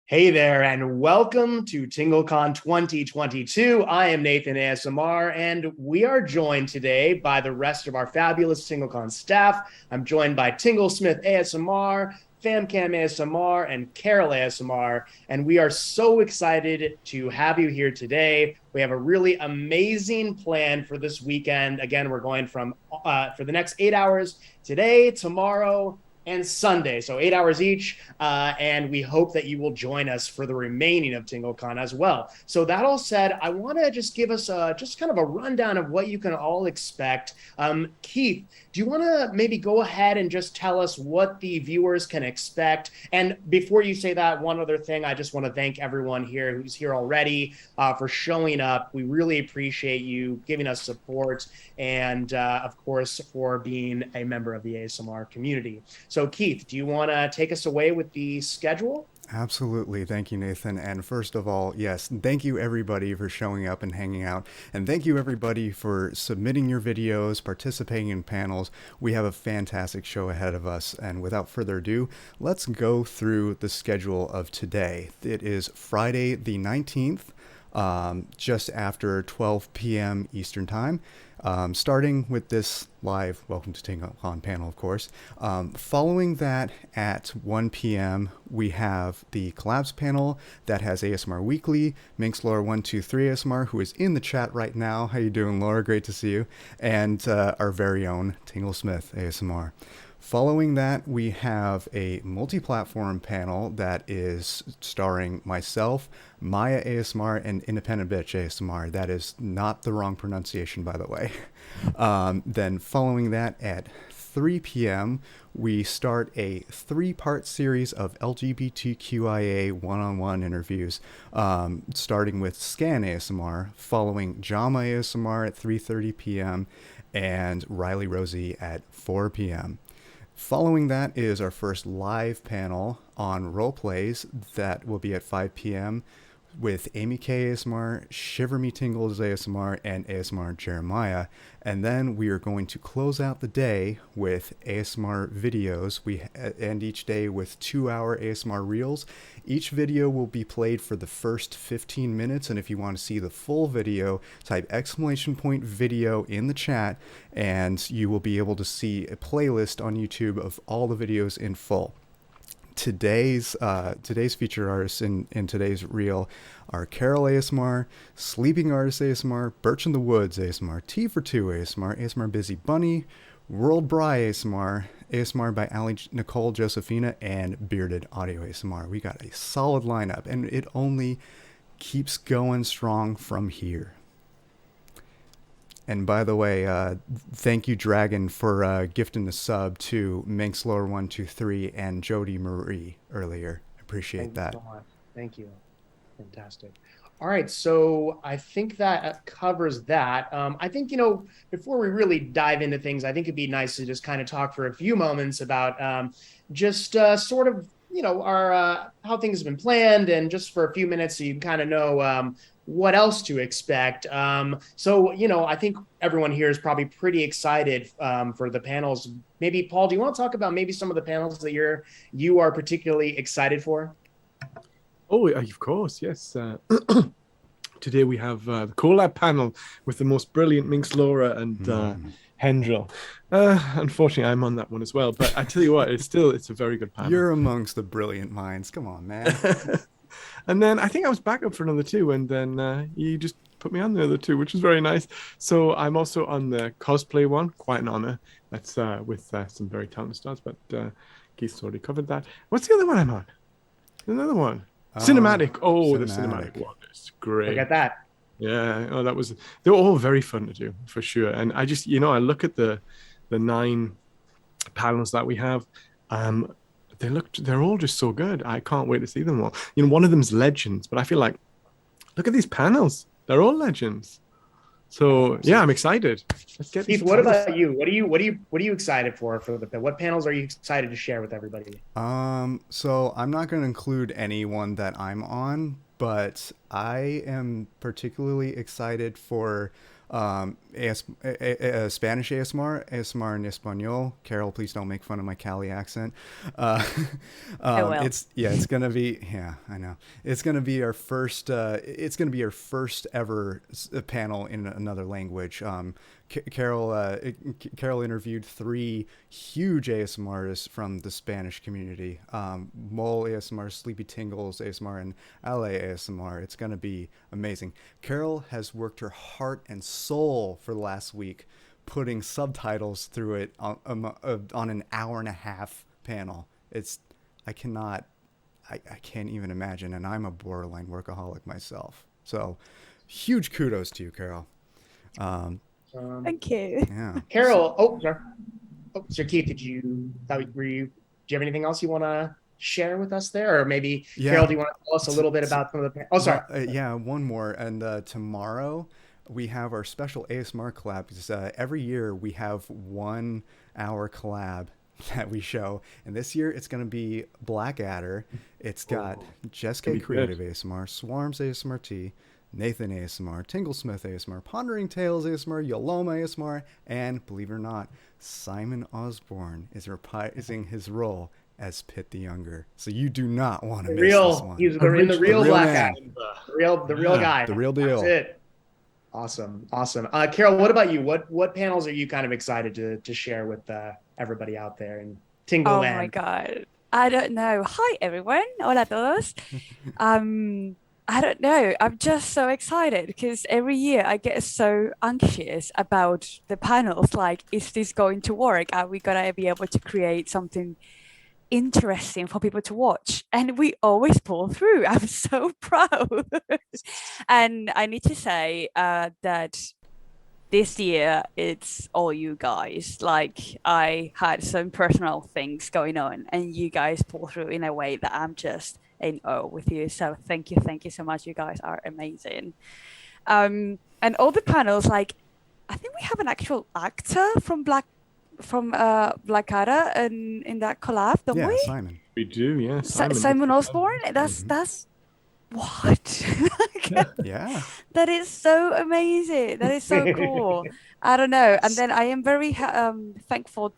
Hey there, and welcome to TingleCon 2022. I am Nathan ASMR, and we are joined today by the rest of our fabulous TingleCon staff. I'm joined by Tingle Smith ASMR, FamCam ASMR, and Carol ASMR, and we are so excited to have you here today. We have a really amazing plan for this weekend. Again, we're going from for the next 8 hours today, tomorrow, and Sunday. So 8 hours each. And we hope that you will join us for the remaining of TingleCon as well. So that all said, I want to just give us just kind of a rundown of what you can all expect. Keith, do you want to maybe go ahead and just tell us what the viewers can expect? And before you say that, one other thing, I just want to thank everyone here who's here already for showing up. We really appreciate you giving us support and, of course, for being a member of the ASMR community. So Keith, do you want to take us away with the schedule? Absolutely. Thank you, Nathan. And first of all, yes, thank you everybody for showing up and hanging out. And thank you everybody for submitting your videos, participating in panels. We have a fantastic show ahead of us. And without further ado, let's go through the schedule of today. It is Friday the 19th, just after 12 p.m. Eastern Time. Starting with this live Welcome to TingleCon panel, of course. Following that at 1 p.m., we have the Collabs panel that has ASMR Weekly, Minx Laura 123 ASMR, who is in the chat right now. How you doing, Laura? Great to see you. And our very own Tingle Smith ASMR. Following that, we have a multi-platform panel that is starring myself, Maya ASMR, and Independent Bitch ASMR. That is not the wrong pronunciation, by the way. Then following that at 3 p.m., we start a 3-part series of LGBTQIA one-on-one interviews, starting with Scan ASMR, following Jama ASMR at 3:30 p.m., and Riley Rosie at 4 p.m. Following that is our first live panel on roleplays that will be at 5 p.m. with Amy K ASMR, Shiver Me Tingles ASMR, and ASMR Jeremiah. And then we are going to close out the day with ASMR videos. We end each day with 2-hour ASMR reels. Each video will be played for the first 15 minutes. And if you want to see the full video, type !video in the chat, and you will be able to see a playlist on YouTube of all the videos in full. Today's featured artists in today's reel are Carol ASMR, Sleeping Artist ASMR, Birch in the Woods ASMR, T for Two ASMR, ASMR Busy Bunny, World Bry ASMR, ASMR by Ali Nicole Josephina, and Bearded Audio ASMR. We got a solid lineup, and it only keeps going strong from here. And by the way, thank you, Dragon, for gifting the sub to Minx Lower 123 and Jody Marie earlier. Appreciate Thank you that. so much. Thank you. Fantastic. All right, so I think that covers that. I think, before we really dive into things, I think it'd be nice to just kind of talk for a few moments about just sort of, our how things have been planned, and just for a few minutes so you can kind of know what else to expect. So, I think everyone here is probably pretty excited for the panels. Maybe, Paul, do you want to talk about maybe some of the panels that you are particularly excited for? Oh, of course, yes. Today we have the collab panel with the most brilliant Minx Laura and Hendril. Unfortunately, I'm on that one as well. But I tell you what, it's a very good panel. You're amongst the brilliant minds. Come on, man. And then I think I was back up for another two, and then you just put me on the other two, which is very nice. So I'm also on the cosplay one, quite an honor. That's with some very talented stars, but Keith's already covered that. What's the other one I'm on? Another one. Cinematic. Oh, the cinematic one is great. Look at that. Yeah. Oh, they were all very fun to do for sure. And I just, I look at the 9 panels that we have. They're all just so good. I can't wait to see them all. One of them's Legends, but I feel like, look at these panels. They're all Legends. So yeah, I'm excited. Let's get Keith, what about you? What are you excited for what panels are you excited to share with everybody? So I'm not going to include anyone that I'm on, but I am particularly excited for Spanish ASMR, ASMR en español. Carol, please don't make fun of my Cali accent. Uh, I will. it's gonna be, yeah, I know. It's gonna be our first. It's gonna be our first ever panel in another language. Carol interviewed 3 huge ASMR artists from the Spanish community. Mole ASMR, Sleepy Tingles ASMR, and LA ASMR. It's going to be amazing. Carol has worked her heart and soul for the last week, putting subtitles through it on an hour and a half panel. I can't even imagine, and I'm a borderline workaholic myself. So huge kudos to you, Carol. Thank you. Yeah. Carol, sorry. So Keith, do you have anything else you want to share with us there? Or maybe, Carol, do you want to tell us a little bit about some of the... Oh, sorry. One more. And tomorrow we have our special ASMR collab, because every year we have 1 hour collab that we show. And this year it's going to be Blackadder. It's got Jess K Creative ASMR, Swarms ASMR T, Nathan ASMR, Tinglesmith ASMR, Pondering Tales ASMR, Yoloma ASMR, and believe it or not, Simon Osborne is reprising his role as Pitt the Younger. So you do not want to miss this one. He's in the real Blackadder. The real guy. The real deal. That's it. Awesome. Carol, what about you? What panels are you kind of excited to share with everybody out there in Tingle Oh land? my God. I don't know. Hi, everyone. Hola todos. I don't know. I'm just so excited because every year I get so anxious about the panels. Like, is this going to work? Are we going to be able to create something interesting for people to watch? And we always pull through. I'm so proud. And I need to say that this year it's all you guys. Like, I had some personal things going on and you guys pull through in a way that I'm just in awe with you. So thank you so much. You guys are amazing. And all the panels, like, I think we have an actual actor from Blackadder in that collab, don't we? Simon. We do, yes. Simon Osborne. That's what? Yeah. That is so amazing. That is so cool. I don't know. And then I am very thankful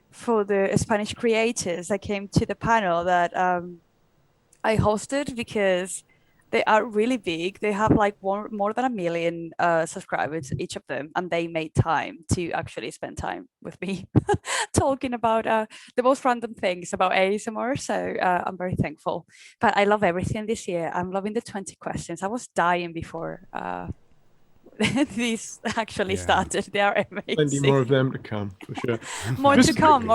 for the Spanish creators that came to the panel that I hosted, because they are really big. They have like more than 1 million subscribers, each of them, and they made time to actually spend time with me talking about the most random things about ASMR. So I'm very thankful. But I love everything this year. I'm loving the 20 questions. I was dying before these actually started. They are amazing. Plenty more of them to come, for sure. More to come,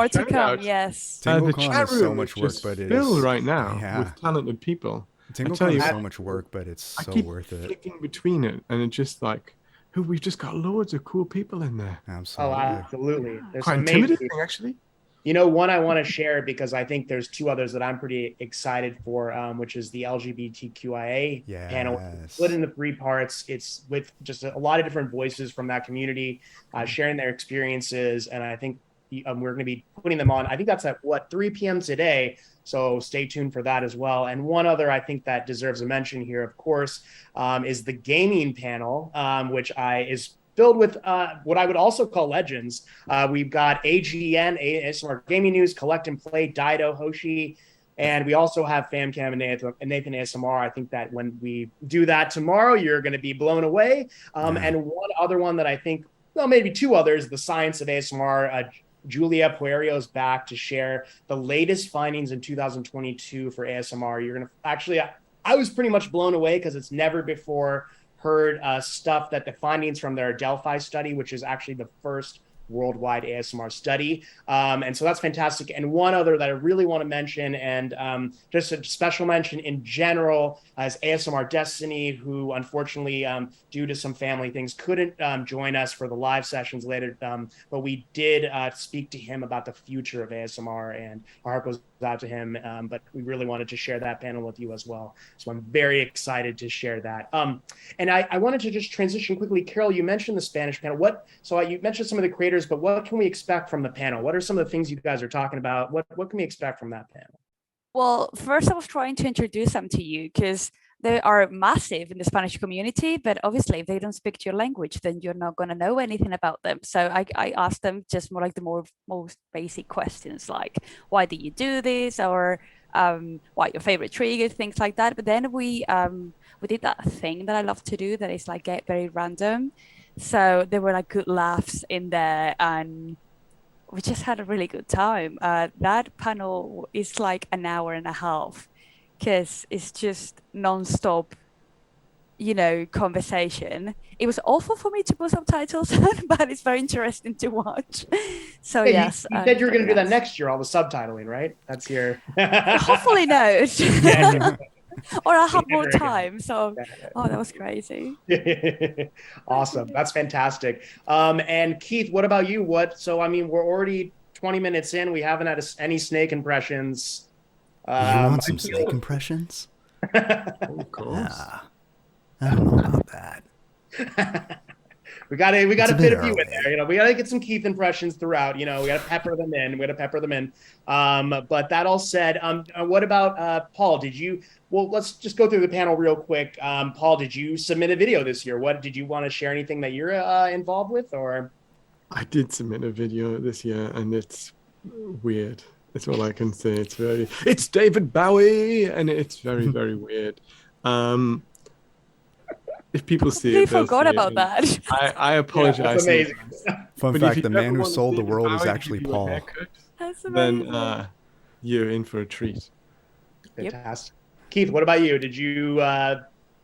yes. TingleCon the chat is so room much is work, just but it filled is right now with talented people. TingleCon is so much work, but it's so I keep worth it. flicking between it, and it's just like, we've just got loads of cool people in there. Absolutely. Oh, absolutely. There's Quite some amazing intimidating, actually. You know, one I want to share, because I think there's 2 others that I'm pretty excited for, which is the LGBTQIA panel. Split into 3 parts. It's with just a lot of different voices from that community, sharing their experiences. And I think we're going to be putting them on. I think that's at 3 p.m. today. So stay tuned for that as well. And one other I think that deserves a mention here, of course, is the gaming panel, which is filled with what I would also call legends. We've got AGN, ASMR Gaming News, Collect and Play, Dido, Hoshi, and we also have FamCam and Nathan ASMR. I think that when we do that tomorrow, you're going to be blown away. And one other one that I think, well, maybe 2 others, the Science of ASMR. Julia Puerio's back to share the latest findings in 2022 for ASMR. You're going to actually, I was pretty much blown away because it's never before heard stuff that the findings from their Delphi study, which is actually the first worldwide ASMR study. And so that's fantastic. And one other that I really want to mention, and just a special mention in general, is ASMR Destiny, who unfortunately, due to some family things, couldn't join us for the live sessions later. But we did speak to him about the future of ASMR, and our heart goes out to him. But we really wanted to share that panel with you as well. So I'm very excited to share that. And I wanted to just transition quickly. Carol, you mentioned the Spanish panel. So you mentioned some of the creators, but what can we expect from the panel? What are some of the things you guys are talking about? What can we expect from that panel? Well, first I was trying to introduce them to you because they are massive in the Spanish community, but obviously if they don't speak your language, then you're not going to know anything about them. So I asked them just more like the most basic questions, like why did you do this, or what your favorite triggers, things like that. But then we did that thing that I love to do that is like get very random. So there were like good laughs in there, and we just had a really good time. That panel is like an hour and a half because it's just non-stop, conversation. It was awful for me to put subtitles on, but it's very interesting to watch. So Yeah, yes, you said you were going to do that yes. next year, all the subtitling, right? That's your. Hopefully not. Yeah. Or I'll have more Never again. time. So, oh, that was crazy. Awesome. That's fantastic. And Keith, what about you? So, I mean, we're already 20 minutes in. We haven't had any snake impressions. You want some snake impressions? Of course. Nah, I don't know about that. We gotta a fit bit a few in early. there. We gotta get some Keith impressions throughout. We gotta pepper them in. But that all said, what about Paul? Well, let's just go through the panel real quick. Paul, did you submit a video this year? What did you want to share? Anything that you're involved with, or? I did submit a video this year, and it's weird. That's all I can say. It's David Bowie, and it's very, very weird. If people see I it, they'll forgot see about it. that. I apologize. That's amazing. Fun But if fact, you the ever man who want sold the David world is Bowie to actually give you a Paul. haircut, That's amazing. then you're in for a treat. Fantastic. Keith, what about you? Did you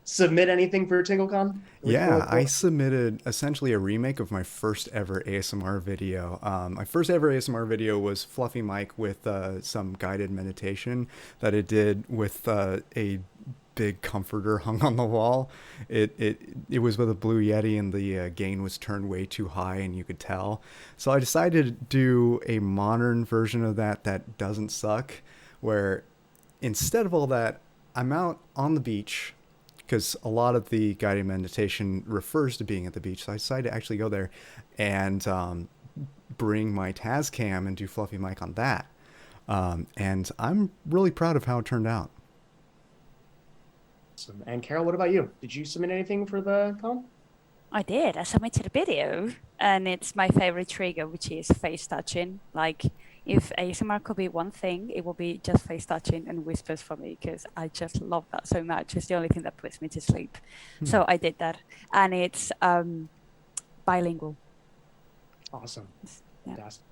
submit anything for TingleCon? Yeah, I submitted essentially a remake of my first ever ASMR video. My first ever ASMR video was Fluffy Mike with some guided meditation that it did with a big comforter hung on the wall. It was with a Blue Yeti, and the gain was turned way too high, and you could tell. So I decided to do a modern version of that doesn't suck, where instead of all that, I'm out on the beach, because a lot of the guided meditation refers to being at the beach. So I decided to actually go there and bring my Tascam and do Fluffy Mike on that. And I'm really proud of how it turned out. Awesome. And Carol, what about you? Did you submit anything for the con? I did. I submitted a video, and it's my favorite trigger, which is face touching. Like, if ASMR could be one thing, it will be just face touching and whispers for me, because I just love that so much. It's the only thing that puts me to sleep. So I did that, and it's bilingual. Awesome. Yeah. Fantastic.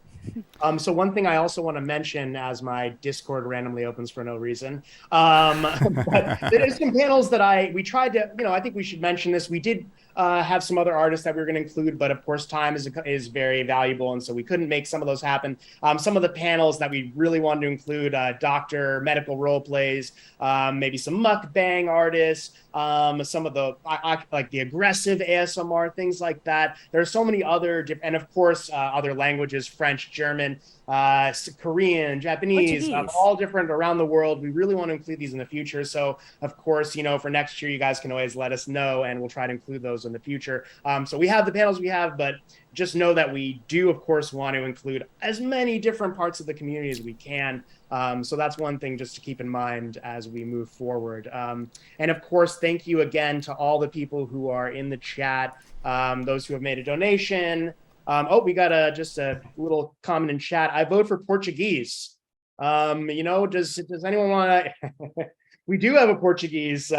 So one thing I also want to mention as my Discord randomly opens for no reason, but there's some panels that we tried to, I think we should mention this. We did have some other artists that we were going to include, but of course time is very valuable, and so we couldn't make some of those happen. Some of the panels that we really wanted to include, doctor, medical role plays, maybe some mukbang artists, some of the like the aggressive ASMR, things like that. There are so many other, and of course other languages, French, German, Korean, Japanese, all different around the world. We really want to include these in the future. So of course, for next year, you guys can always let us know, and we'll try to include those in the future. So we have the panels we have, but just know that we do, of course, want to include as many different parts of the community as we can. So that's one thing just to keep in mind as we move forward. And of course, thank you again to all the people who are in the chat, those who have made a donation. We got just a little comment in chat. I vote for Portuguese. Does anyone want to? We do have a Portuguese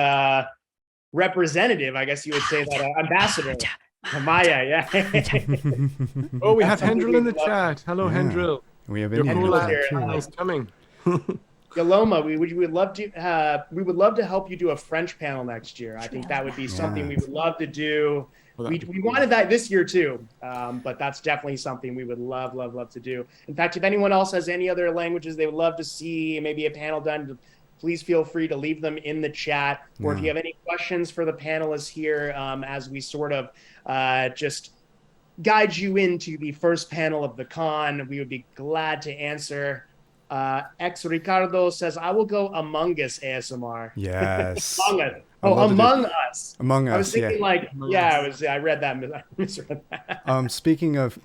representative, I guess you would say that, ambassador. Maya, yeah. Oh, we have Hendril in the chat. Hello, Yeah. Hendril. We have Your cool Hendril's here. channel is coming. Yaloma, we would love to help you do a French panel next year. I think that would be something we would love to do. Well, We wanted that this year too, but that's definitely something we would love to do. In fact, if anyone else has any other languages they would love to see, maybe a panel done, please feel free to leave them in the chat. Or if you have any questions for the panelists here, as we sort of just guide you into the first panel of the con, we would be glad to answer. Ex Ricardo says, I will go Among Us ASMR. Yes. Among Us. Oh, Among Us. Among Us, I was thinking I read that. I misread that. Speaking of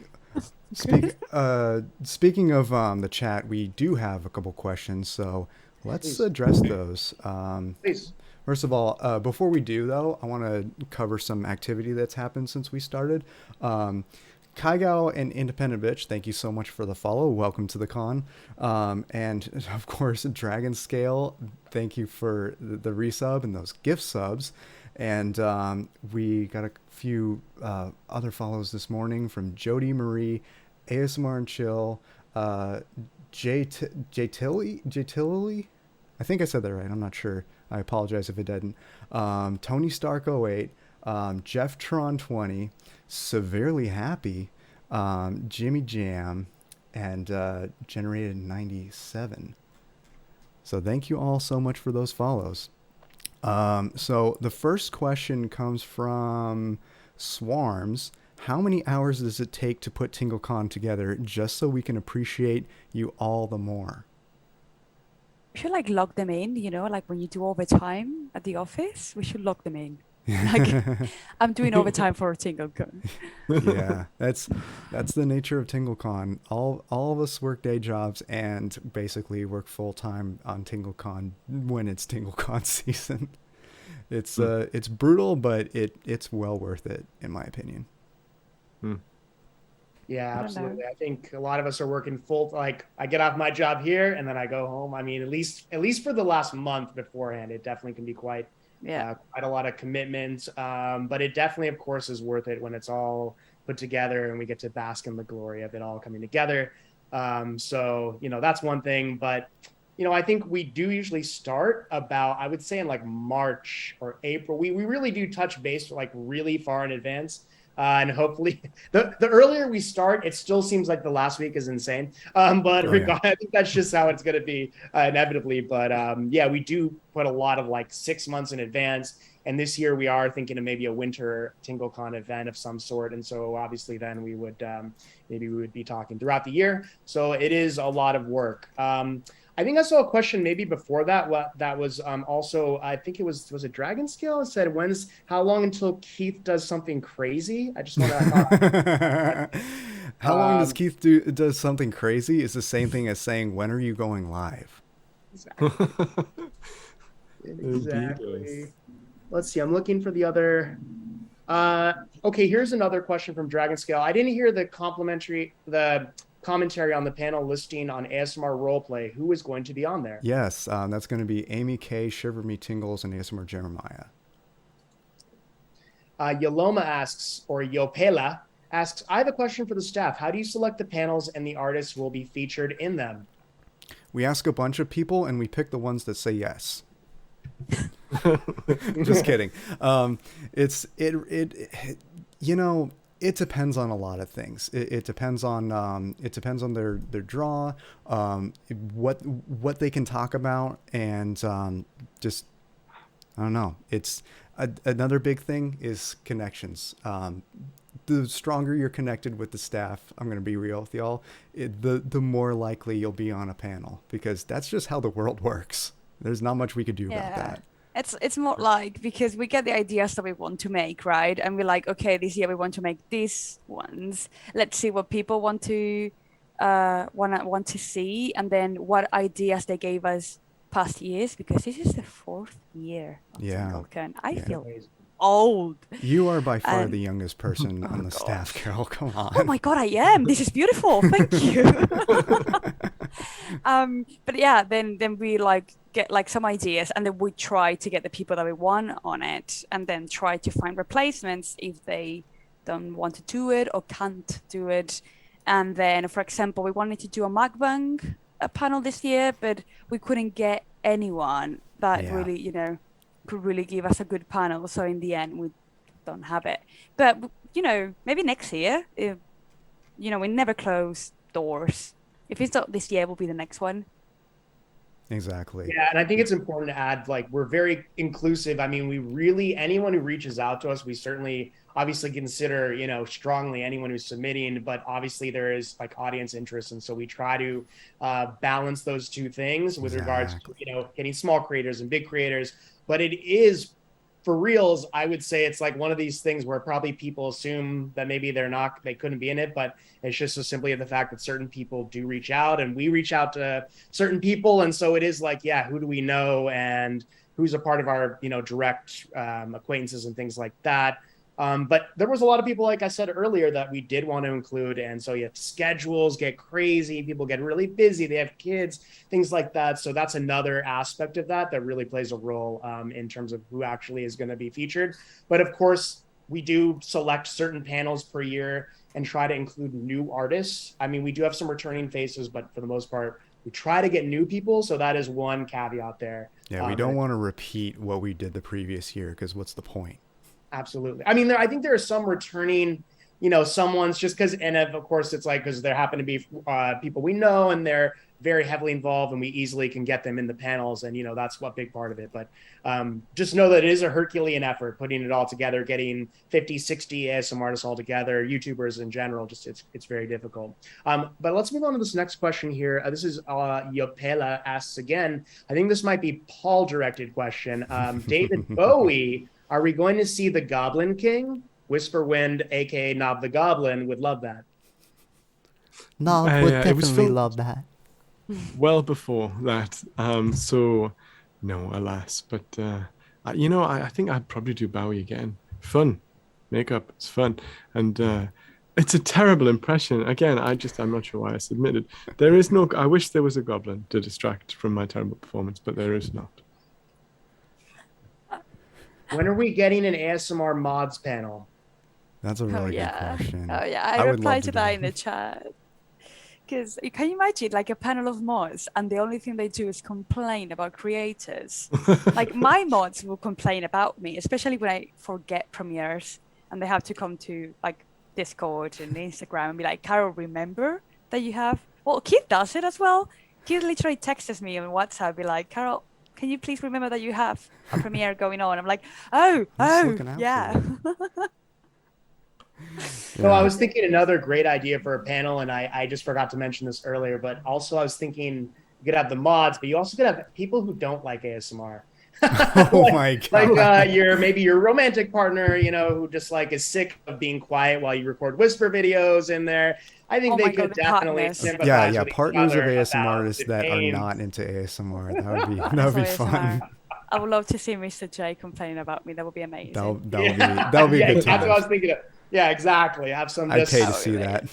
the chat, we do have a couple questions, so let's address those. Please. First of all, before we do though, I want to cover some activity that's happened since we started. Kaigao and Independent Bitch, thank you so much for the follow. Welcome to the con. And of course, Dragon Scale, thank you for the resub and those gift subs. And we got a few other follows this morning from Jody Marie, ASMR and Chill, J Tilly. I think I said that right. I'm not sure. I apologize if it didn't. Tony Stark 08, Jeff Tron 20, Severely Happy, Jimmy Jam, and Generated 97. So thank you all so much for those follows. So the first question comes from Swarms. How many hours does it take to put TingleCon together just so we can appreciate you all the more? We should like log them in, like when you do overtime at the office, we should log them in. Like I'm doing overtime for TingleCon. Yeah, that's the nature of TingleCon. All of us work day jobs and basically work full time on TingleCon when it's TingleCon season. It's brutal, but it's well worth it in my opinion. Yeah, absolutely. I think a lot of us are working full, like I get off my job here and then I go home. I mean, at least for the last month beforehand, it definitely can be quite a lot of commitment. But it definitely, of course, is worth it when it's all put together and we get to bask in the glory of it all coming together. So, that's one thing. But, I think we do usually start about, I would say in like March or April. We really do touch base like really far in advance. And hopefully the earlier we start, it still seems like the last week is insane. But I think that's just how it's going to be inevitably. But we do put a lot of like 6 months in advance. And this year we are thinking of maybe a winter TingleCon event of some sort. And so obviously then we would maybe we would be talking throughout the year. So it is a lot of work. I think I saw a question maybe before that. That was also, I think it was a Dragon Scale. It said, how long until Keith does something crazy? I just want to. How long does Keith does something crazy? Is the same thing as saying, when are you going live? Exactly. Let's see. I'm looking for the other. Okay, here's another question from Dragon Scale. I didn't hear the commentary on the panel listing on ASMR Roleplay. Who is going to be on there? Yes, that's going to be Amy K, Shiver Me Tingles, and ASMR Jeremiah. Yoloma asks, or Yopela asks, I have a question for the staff. How do you select the panels and the artists who will be featured in them? We ask a bunch of people and we pick the ones that say yes. Just kidding. It depends on a lot of things. It depends on their draw, what they can talk about, and just I don't know. It's another big thing is connections. The stronger you're connected with the staff, I'm going to be real with y'all, the more likely you'll be on a panel, because that's just how the world works. There's not much we could do about that. It's more like, because we get the ideas that we want to make, right? And we're like, okay, this year we want to make these ones. Let's see what people want to see, and then what ideas they gave us past years, because this is the 4th year of TingleCon. I feel old. You are by far the youngest person on the staff, Carol. Come on. Oh my God, I am. This is beautiful. Thank you. But yeah, then we get some ideas, and then we try to get the people that we want on it, and then try to find replacements if they don't want to do it or can't do it. And then, for example, we wanted to do a mukbang panel this year, but we couldn't get anyone that really, could really give us a good panel. So in the end, we don't have it. But, maybe next year, if, we never close doors. If it's not this year, it will be the next one. Exactly. Yeah, and I think it's important to add, we're very inclusive. I mean, anyone who reaches out to us, we certainly obviously consider, strongly anyone who's submitting, but obviously there is audience interest. And so we try to balance those two things with regards to, getting small creators and big creators. But it is, for reals, I would say it's one of these things where probably people assume that maybe they couldn't be in it, but it's just so simply the fact that certain people do reach out, and we reach out to certain people. And so it is who do we know? And who's a part of our, direct acquaintances and things like that. But there was a lot of people, like I said earlier, that we did want to include. And so schedules get crazy. People get really busy. They have kids, things like that. So that's another aspect of that really plays a role in terms of who actually is going to be featured. But of course, we do select certain panels per year and try to include new artists. I mean, we do have some returning faces, but for the most part, we try to get new people. So that is one caveat there. Yeah, we don't want to repeat what we did the previous year, because what's the point? Absolutely. I mean, I think there are some returning, someone's just because, and of course it's like, because there happen to be people we know and they're very heavily involved and we easily can get them in the panels. And, that's what big part of it. But just know that it is a Herculean effort, putting it all together, getting 50, 60 ASM artists all together, YouTubers in general, just it's very difficult. But let's move on to this next question here. This is Yopela asks again, I think this might be Paul directed question. David Bowie, are we going to see the Goblin King? Whisper Wind, aka Knob the Goblin, would love that. Knob would definitely love that. Well before that, so no, alas. But I think I'd probably do Bowie again. Fun, makeup, it's fun, and it's a terrible impression. Again, I'm not sure why I submitted. There is no. I wish there was a goblin to distract from my terrible performance, but there is not. When are we getting an ASMR mods panel? That's a really good question. Oh yeah, I replied to that in the chat. Because can you imagine like a panel of mods and the only thing they do is complain about creators? Like my mods will complain about me, especially when I forget premieres and they have to come to like Discord and Instagram and be like, Carol, remember that you have... Well, Keith does it as well. Keith literally texts me on WhatsApp, be like, Carol, can you please remember that you have a premiere going on? I'm like, oh, yeah. So I was thinking another great idea for a panel, and I just forgot to mention this earlier, but also I was thinking you could have the mods, but you also could have people who don't like ASMR. Oh my God. Like maybe your romantic partner, who just like is sick of being quiet while you record whisper videos in there. I think they could definitely sympathize with partners each of other ASMR about artists that are not into ASMR. That would be fun. I would love to see Mr. J complaining about me. That would be amazing. That would be a good time. That's what I was thinking of. Yeah, exactly. Have some. I'd pay to see that.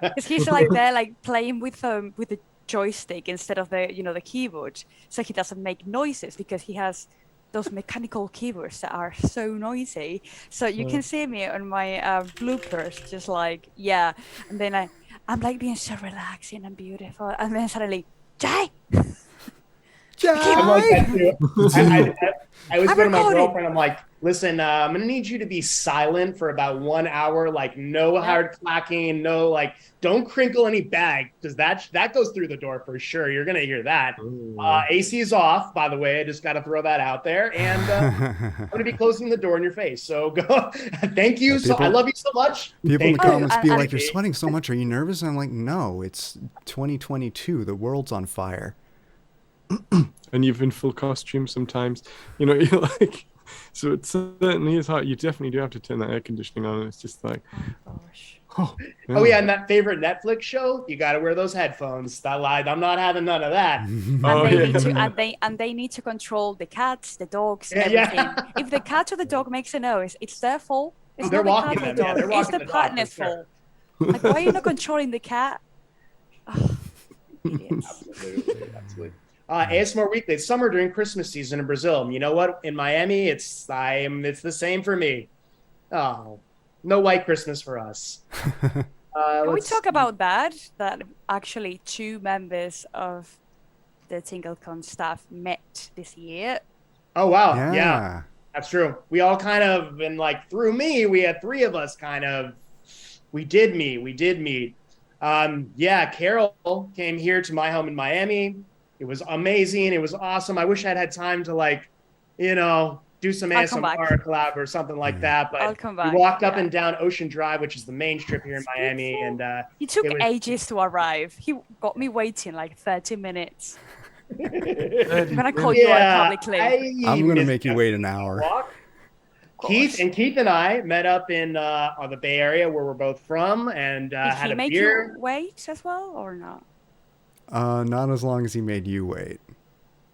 Because he's like there, like playing with the joystick instead of the keyboard, so he doesn't make noises because he has those mechanical keyboards that are so noisy. So you can see me on my bloopers, just like and then I'm like being so relaxing and beautiful, and then suddenly Jay. I'm like that too. I always go to my girlfriend. I'm like, listen, I'm gonna need you to be silent for about 1 hour. Like, no hard clacking, no like, don't crinkle any bag, because that goes through the door for sure. You're gonna hear that. AC is off, by the way. I just got to throw that out there, and I'm gonna be closing the door in your face. So go. Thank you. I love you so much. People in the comments be like, "You're sweating so much. Are you nervous?" And I'm like, "No, it's 2022. The world's on fire." And you've in full costume sometimes, you're like, so it certainly is hot. You definitely do have to turn that air conditioning on, and it's just like, oh yeah, and that favorite Netflix show, you got to wear those headphones. That lied, I'm not having none of that. And they need to control the cats, the dogs, everything. If the cat or the dog makes a noise, it's their fault. It's they're not the walking cat or the them. dog. It's the partner's fault. Like, why are you not controlling the cat? Idiots. Absolutely. ASMR Weekly. It's summer during Christmas season in Brazil. You know what? In Miami, it's the same for me. Oh, no white Christmas for us. Can we talk about that? That actually 2 members of the TingleCon staff met this year. Oh wow! Yeah, that's true. We all kind of, and like through me, we had 3 of us kind of. We did meet. Carol came here to my home in Miami. It was amazing. It was awesome. I wish I'd had time to do some ASMR collab or something like that. But I'll come back. We walked up and down Ocean Drive, which is the main strip here in Miami. And he took ages to arrive. He got me waiting like 30 minutes. I'm going to call you out publicly. I'm going to make you wait an hour. Keith and I met up in the Bay Area where we're both from, and had a beer. Did he make you wait as well, or not? Not as long as he made you wait.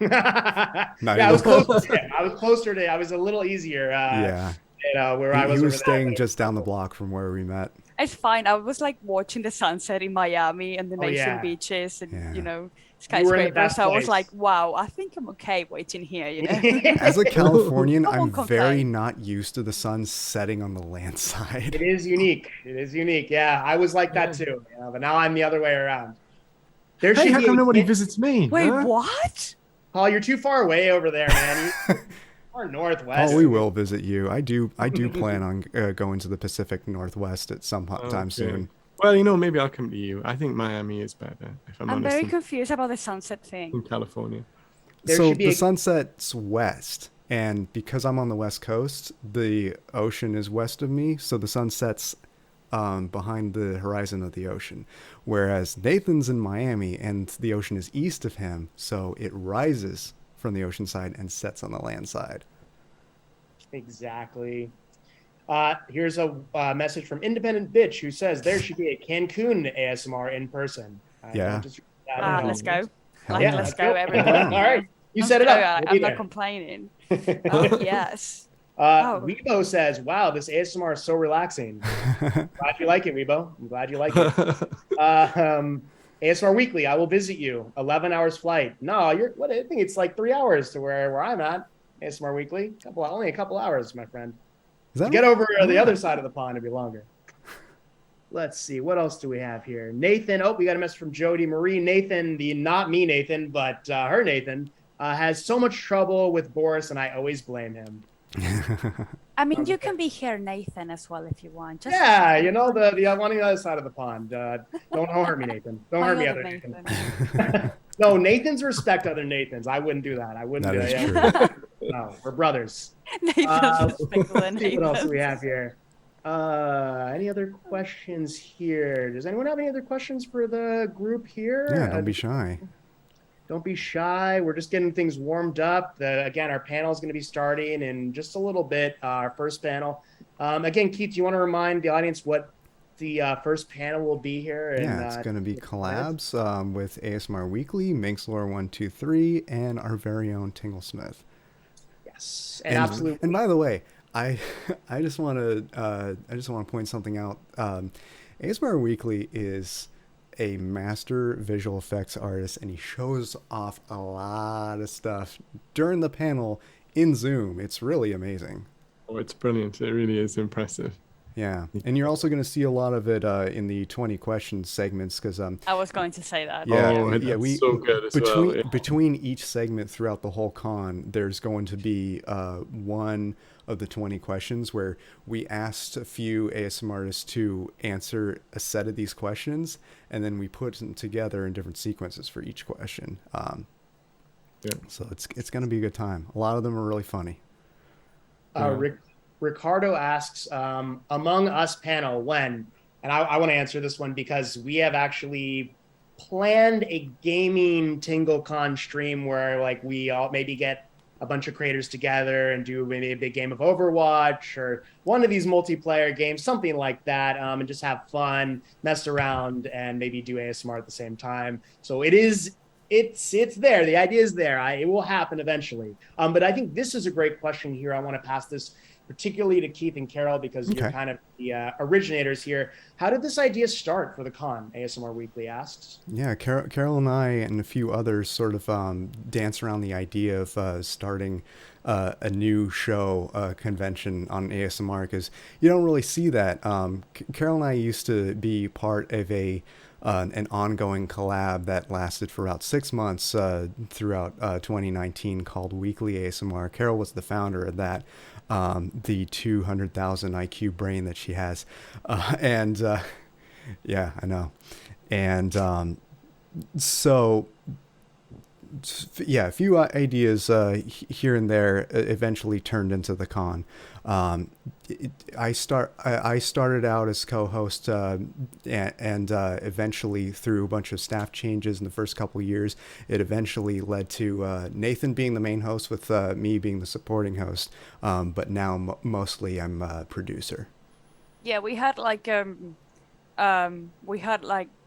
Yeah, Not I was even closer to him. I was a little easier. yeah. Where I He was was over that staying way. just down the block from where we met. It's fine. I was like watching the sunset in Miami and the Oh amazing yeah, beaches and, Yeah. you were in the skyscrapers. best So I was like, place. wow, I think I'm okay waiting here, you know? As a Californian, I I'm won't very complain. not used to the sun setting on the land It side. is unique. It is unique. Yeah, I was like that Yeah. too. But now I'm the other way around. There Hey, should how be come nobody a visits me? Wait, Huh? what? Paul. You're too far away over there, man. You are Paul, northwest. we will visit you. I do plan on going to the Pacific Northwest at some time Okay. soon. Well, maybe I'll come to you. I think Miami is better, if I'm I'm honest, very than confused about the sunset thing. California. There So should be the a sunset's west, and because I'm on the west coast, the ocean is west of me, so the sun sets behind the horizon of the ocean. Whereas Nathan's in Miami, and the ocean is east of him, so it rises from the ocean side and sets on the land side. exactly. Here's a message from Independent Bitch who says there should be a Cancun ASMR in person. I Yeah. don't disagree with that at all. Let's go. Hell Yeah, Let's let's go, go. everyone. Down. All right, you Let's set it go. up. We'll I'm be not there. complaining. Oh, yes. Oh. Weibo says, "Wow, this ASMR is so relaxing." Glad you like it, Weibo. I'm glad you like it. ASMR Weekly, I will visit you. 11 hours flight. No, I think it's like 3 hours to where I'm at. ASMR Weekly, only a couple hours, my friend. Is that To get over the other side of the pond, it'd be longer. Let's see. What else do we have here? Nathan. Oh, we got a message from Jody Marie. Nathan, not me, Nathan, but her Nathan, has so much trouble with Boris, and I always blame him. I mean, you can be here, Nathan, as well, if you want. Just Yeah, the one on the other side of the pond. Don't hurt me, Nathan. Don't my hurt me, other other Nathan. Nathan. No, Nathans respect other Nathans. I wouldn't do that. I wouldn't That do is that. true. No, we're brothers. Nathan's respectful and Let's see what else do we Nathan's. have here? Any other questions here? Does anyone have any other questions for the group here? Yeah, don't be shy. Don't be shy. We're just getting things warmed up. Again, our panel is going to be starting in just a little bit. Our first panel. Again, Keith, do you want to remind the audience what the first panel will be here? Yeah, it's going to be collabs with ASMR Weekly, Minxlore123, and our very own Tingle Smith. Yes, and absolutely. And by the way, I just want to point something out. ASMR Weekly is a master visual effects artist, and he shows off a lot of stuff during the panel in Zoom. It's really amazing. Oh, it's brilliant. It really is impressive. Yeah, and you're also going to see a lot of it in the 20 questions segments because I was going to say that. yeah, that's so good as between well. Yeah. between each segment throughout the whole con, there's going to be one of the 20 questions where we asked a few ASM artists to answer a set of these questions, and then we put them together in different sequences for each question. So it's going to be a good time. A lot of them are really funny. Ricardo asks, among us panel, when? And I want to answer this one because we have actually planned a gaming TingleCon stream where like we all maybe get a bunch of creators together and do maybe a big game of Overwatch or one of these multiplayer games, something like that, and just have fun, mess around, and maybe do ASMR at the same time. So it's there. The idea is there. It will happen eventually. But I think this is a great question here. I want to pass this particularly to Keith and Carol because you're kind of the originators here. How did this idea start for the con? ASMR Weekly asks. Yeah, Carol and I and a few others sort of dance around the idea of starting a new show convention on ASMR because you don't really see that. Carol and I used to be part of an ongoing collab that lasted for about 6 months throughout 2019 called Weekly ASMR. Carol was the founder of that. The 200,000 IQ brain that she has. Yeah, I know. And so, yeah, a few ideas here and there eventually turned into the con. I started out as co-host and eventually through a bunch of staff changes in the first couple of years, it eventually led to Nathan being the main host with me being the supporting host. But now mostly I'm a producer. Yeah, we had like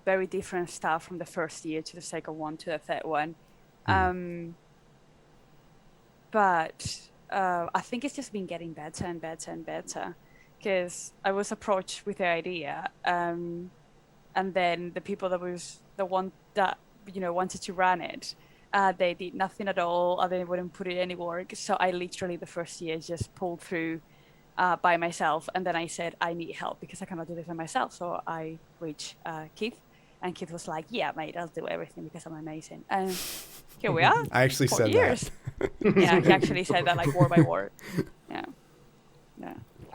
very different stuff from the first year to the second one to the third one. but I think it's just been getting better and better and better. Because I was approached with the idea, and then the people that was the one that wanted to run it, they did nothing at all. They wouldn't put it any work. So I literally the first year just pulled through by myself, and then I said I need help because I cannot do this by myself. So I reached Keith, and Keith was like, "Yeah, mate, I'll do everything because I'm amazing." And here we are. I actually 4 said years. Yeah, he actually said that like word by word. Yeah.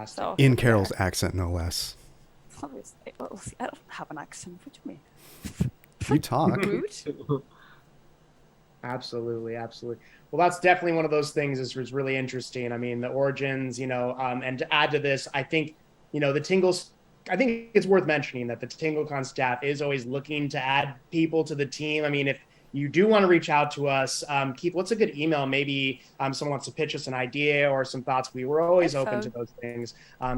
So in Carol's accent, no less. obviously, I don't have an accent. What do you mean? You talk. Rude? Absolutely. Well, that's definitely one of those things is really interesting. I mean, the origins, and to add to this, I think, the Tingles, I think it's worth mentioning that the TingleCon staff is always looking to add people to the team. I mean, if you do want to reach out to us, Keith, what's a good email? Maybe someone wants to pitch us an idea or some thoughts. We were always open to those things.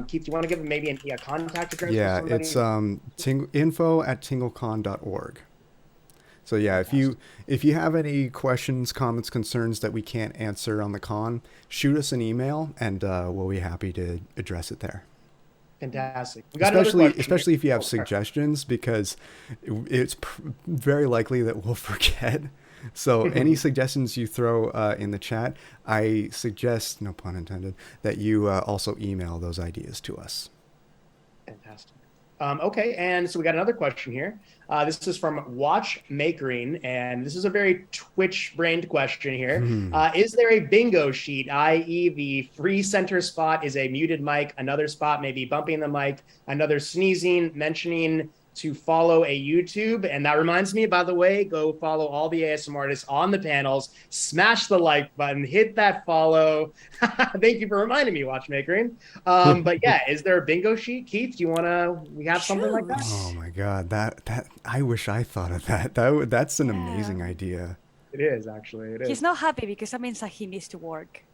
Keith, do you want to give maybe a contact address? Yeah, it's info@tinglecon.org. So yeah, if you have any questions, comments, concerns that we can't answer on the con, shoot us an email and we'll be happy to address it there. Fantastic. We got especially if you have suggestions, because it's very likely that we'll forget. So any suggestions you throw in the chat, I suggest, no pun intended, that you also email those ideas to us. Fantastic. Okay, and so we got another question here. This is from Watchmakering, and this is a very Twitch-brained question here. Is there a bingo sheet, i.e. the free center spot is a muted mic, another spot may be bumping the mic, another sneezing, mentioning to follow a YouTube? And that reminds me, by the way, go follow all the ASM artists on the panels, smash the like button, hit that follow. Thank you for reminding me, Watchmakering. But yeah, is there a bingo sheet? Keith, we have something like that? Oh my God, that I wish I thought of that. That's an amazing idea. It is, actually. It is. He's not happy because that means that he needs to work.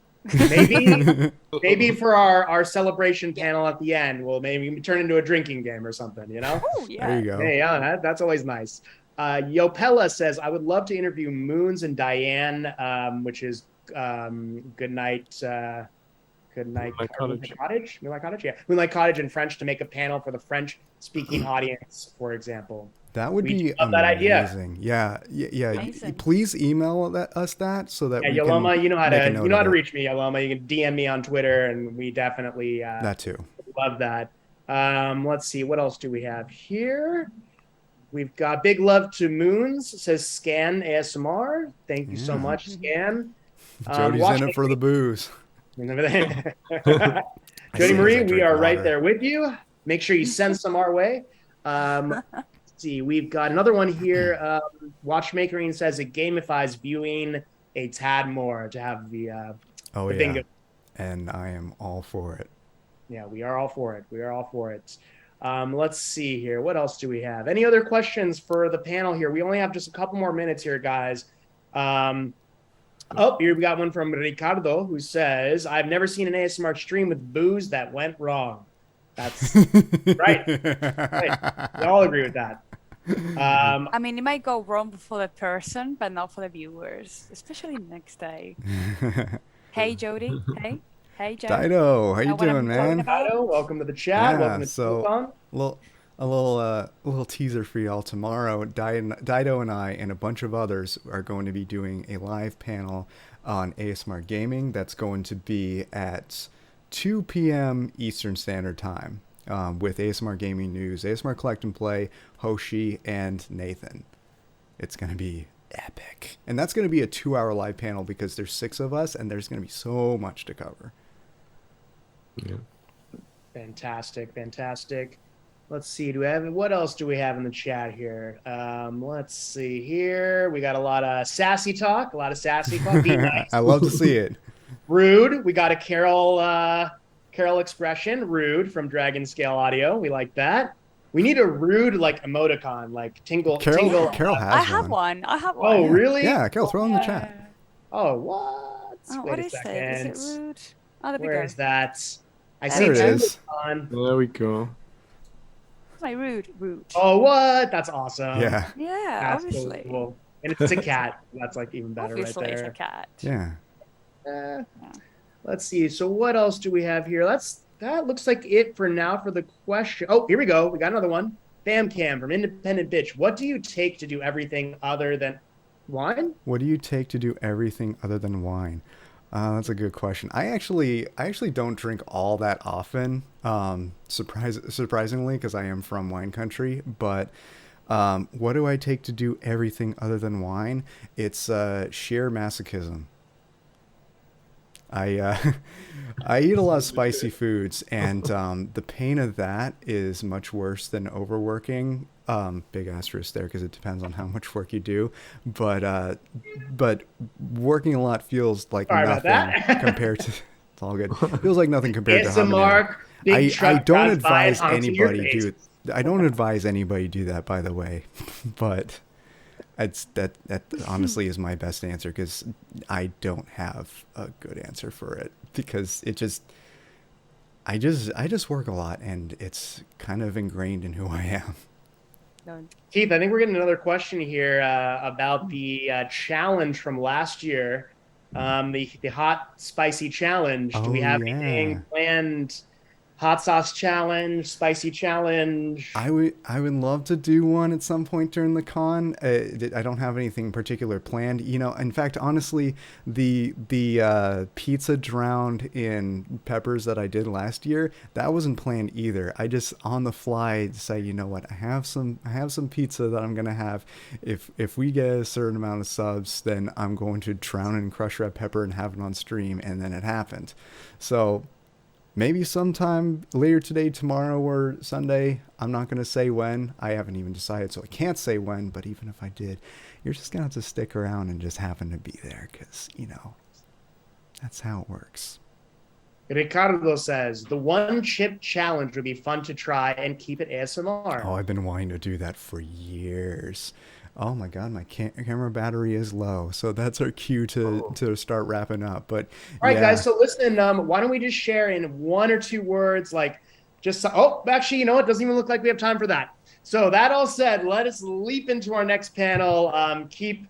Maybe for our celebration panel at the end, we'll maybe turn into a drinking game or something, Oh, yeah. There you go. Hey, yeah, that's always nice. Yopella says, I would love to interview Moons and Diane, which is Good Night Cottage? Moonlight Cottage? Yeah. Moonlight Cottage in French, to make a panel for the French-speaking audience, for example. That would be amazing. That idea. Yeah. Amazing. Please email us that so that we Yoloma, can you know how to reach me, Yoloma. You can DM me on Twitter, and we definitely that too. Love that. Let's see, what else do we have here? We've got big love to Moons, says Scan ASMR. Thank you so much, Scan. Jody's in it for the booze. Jody Marie, we are right there with you. Make sure you send some our way. See, we've got another one here. Watchmakering says it gamifies viewing a tad more to have the bingo. And I am all for it. Yeah, we are all for it. Let's see here. What else do we have? Any other questions for the panel here? We only have just a couple more minutes here, guys. Here we got one from Ricardo, who says, I've never seen an ASMR stream with booze that went wrong. That's right. We all agree with that. I mean, it might go wrong for the person, but not for the viewers, especially next day. Hey, Jody. Hey, Joe. Dido, how you doing, man? Dido, welcome to the chat. Welcome to TingleCon. A little teaser for y'all tomorrow. Dido and I and a bunch of others are going to be doing a live panel on ASMR gaming. That's going to be at 2 p.m. Eastern Standard Time with ASMR Gaming News, ASMR Collect and Play, Hoshi, and Nathan. It's going to be epic. And that's going to be a 2-hour live panel because there's 6 of us and there's going to be so much to cover. Yeah. Fantastic. Let's see. What else do we have in the chat here? Let's see here. We got a lot of sassy talk. Be nice. I love to see it. Rude. We got a Carol expression. Rude from Dragon Scale Audio. We like that. We need a rude emoticon, like Tingle. Carol has I have one. Oh, really? Yeah, Carol, throw in the chat. Oh, what? What is it? Is it rude? Oh, there we go. Where is that? I There see it is. There we go. My rude. Oh, what? That's awesome. Yeah. Yeah, That's obviously. so cool. And it's a cat. That's even better Obviously, right there. it's a cat. Yeah. Uh, Yeah. let's see. So what else do we have here? That looks like it for now for the question. Oh, here we go. We got another one. Bam Cam from Independent Bitch. What do you take to do everything other than wine? What do you take to do everything other than wine? That's a good question. I actually don't drink all that often. Surprisingly, because I am from wine country. But what do I take to do everything other than wine? It's sheer masochism. I I eat a lot of spicy foods, and the pain of that is much worse than overworking. Big asterisk there because it depends on how much work you do, but working a lot feels like Sorry about nothing that. compared to. It's all good. Feels like nothing compared to habanero. ASMR, big I truck don't drives by and advise honks in your anybody face. do. I don't advise anybody do that, by the way, but. That honestly is my best answer because I don't have a good answer for it because I just work a lot and it's kind of ingrained in who I am. No. Keith, I think we're getting another question here about the challenge from last year, the hot spicy challenge. Do we Oh have yeah. anything planned? Hot sauce challenge, spicy challenge. I would love to do one at some point during the con. I don't have anything particular planned. In fact, honestly, the pizza drowned in peppers that I did last year, that wasn't planned either. I just on the fly decided, you know what, I have some pizza that I'm gonna have. If we get a certain amount of subs, then I'm going to drown in crushed red pepper and have it on stream, and then it happened. So maybe sometime later today, tomorrow, or Sunday. I'm not going to say when. I haven't even decided, so I can't say when. But even if I did, you're just going to have to stick around and just happen to be there because, that's how it works. Ricardo says the one chip challenge would be fun to try and keep it ASMR. Oh, I've been wanting to do that for years. Oh my God, my camera battery is low. So that's our cue to start wrapping up. But All right, yeah. guys. So listen, why don't we just share in one or two words, like just actually, you know what? Doesn't even look like we have time for that. So that all said, let us leap into our next panel. Keith,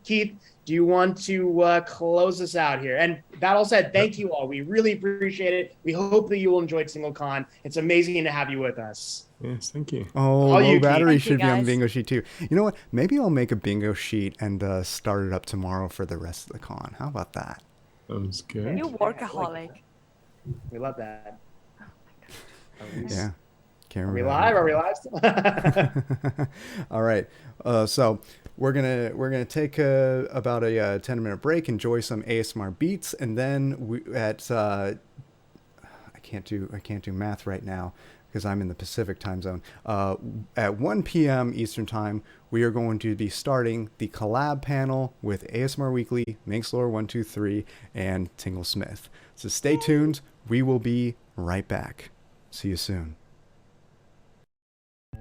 do you want to close us out here? And that all said, thank you all. We really appreciate it. We hope that you will enjoy TingleCon. It's amazing to have you with us. Yes, thank you. Oh, All you, low battery Keith. should be on the Thank you, bingo sheet too. You know what? Maybe I'll make a bingo sheet and start it up tomorrow for the rest of the con. How about that? Sounds good. You workaholic. We love that. Yeah. Can't Are we remember. live? Are we live still? All right. So we're gonna take about a 10-minute break, enjoy some ASMR beats, and then I can't do math right now because I'm in the Pacific time zone. At 1 p.m. Eastern time, we are going to be starting the collab panel with ASMR Weekly, Minxlore123, and Tingle Smith. So stay tuned. We will be right back. See you soon.